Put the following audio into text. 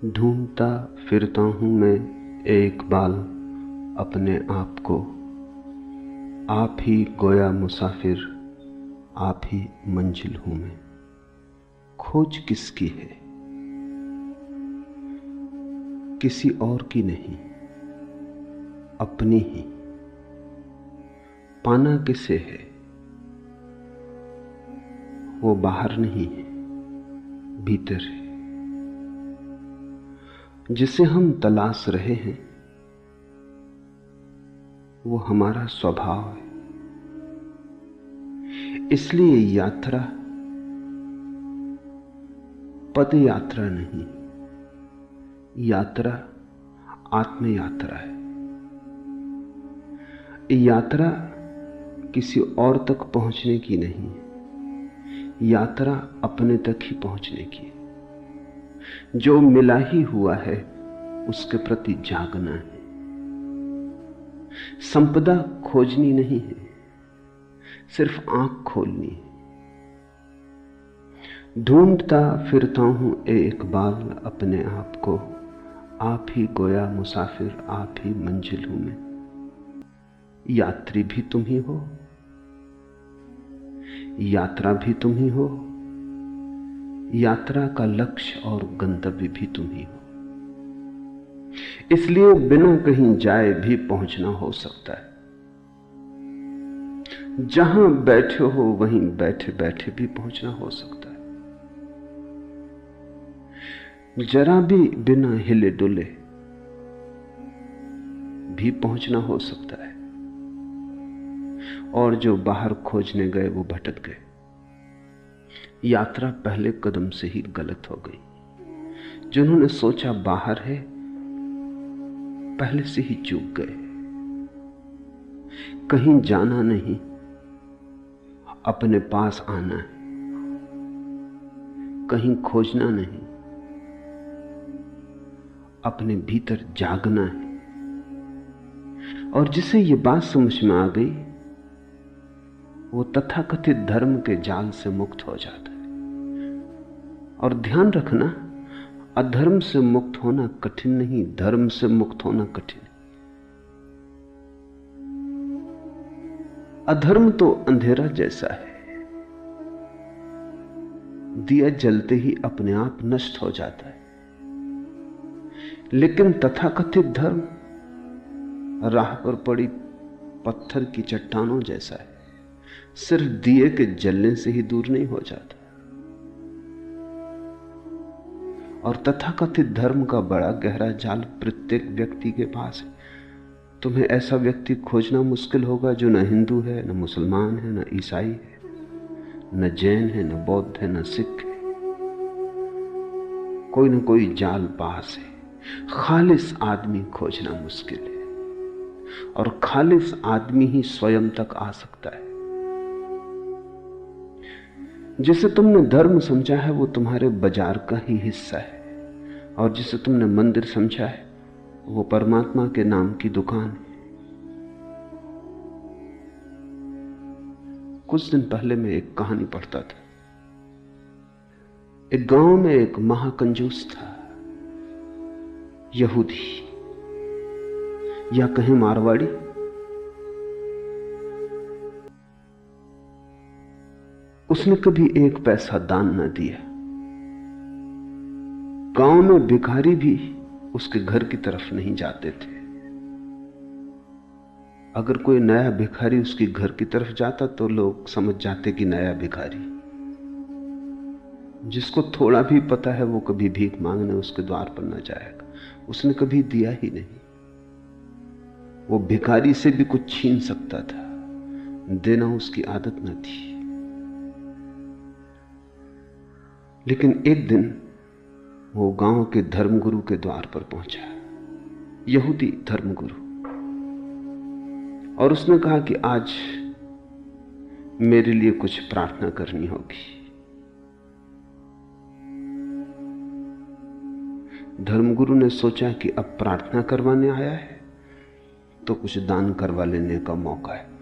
ढूंढता फिरता हूँ मैं एक बाल अपने आप को, आप ही गोया मुसाफिर, आप ही मंजिल हूँ मैं। खोज किसकी है? किसी और की नहीं, अपनी ही। पाना किसे है? वो बाहर नहीं है, भीतर है। जिसे हम तलाश रहे हैं वो हमारा स्वभाव है। इसलिए यात्रा पद यात्रा नहीं, यात्रा आत्म यात्रा है। यात्रा किसी और तक पहुंचने की नहीं, यात्रा अपने तक ही पहुंचने की है। जो मिला ही हुआ है उसके प्रति जागना है। संपदा खोजनी नहीं है, सिर्फ आंख खोलनी है। ढूंढता फिरता हूं एक बाल अपने आप को, आप ही गोया मुसाफिर, आप ही मंजिल हूं मैं। यात्री भी तुम ही हो, यात्रा भी तुम ही हो, यात्रा का लक्ष्य और गंतव्य भी तुम ही हो। इसलिए बिना कहीं जाए भी पहुंचना हो सकता है। जहां बैठे हो वहीं बैठे बैठे भी पहुंचना हो सकता है। जरा भी बिना हिले डुले भी पहुंचना हो सकता है। और जो बाहर खोजने गए वो भटक गए। यात्रा पहले कदम से ही गलत हो गई। जिन्होंने सोचा बाहर है, पहले से ही चूक गए। कहीं जाना नहीं, अपने पास आना है। कहीं खोजना नहीं, अपने भीतर जागना है। और जिसे ये बात समझ में आ गई वो तथाकथित धर्म के जाल से मुक्त हो जाता है। और ध्यान रखना, अधर्म से मुक्त होना कठिन नहीं, धर्म से मुक्त होना कठिन है। अधर्म तो अंधेरा जैसा है, दिया जलते ही अपने आप नष्ट हो जाता है। लेकिन तथाकथित धर्म राह पर पड़ी पत्थर की चट्टानों जैसा है, सिर्फ दिए के जलने से ही दूर नहीं हो जाता। और तथाकथित धर्म का बड़ा गहरा जाल प्रत्येक व्यक्ति के पास है। तुम्हें ऐसा व्यक्ति खोजना मुश्किल होगा जो न हिंदू है, न मुसलमान है, न ईसाई है, न जैन है, न बौद्ध है, न सिख है। कोई न कोई जाल पास है। खालिस आदमी खोजना मुश्किल है। और खालिस आदमी ही स्वयं तक आ सकता है। जिसे तुमने धर्म समझा है वो तुम्हारे बाजार का ही हिस्सा है। और जिसे तुमने मंदिर समझा है वो परमात्मा के नाम की दुकान है। कुछ दिन पहले मैं एक कहानी पढ़ता था। एक गांव में एक महाकंजूस था, यहूदी या कहीं मारवाड़ी। उसने कभी एक पैसा दान न दिया। गांव में भिखारी भी उसके घर की तरफ नहीं जाते थे। अगर कोई नया भिखारी उसके घर की तरफ जाता तो लोग समझ जाते कि नया भिखारी। जिसको थोड़ा भी पता है वो कभी भीख मांगने उसके द्वार पर न जाएगा। उसने कभी दिया ही नहीं। वो भिखारी से भी कुछ छीन सकता था, देना उसकी आदत न थी। लेकिन एक दिन वो गांव के धर्मगुरु के द्वार पर पहुंचा, यहूदी धर्मगुरु। और उसने कहा कि आज मेरे लिए कुछ प्रार्थना करनी होगी। धर्मगुरु ने सोचा कि अब प्रार्थना करवाने आया है तो कुछ दान करवा लेने का मौका है।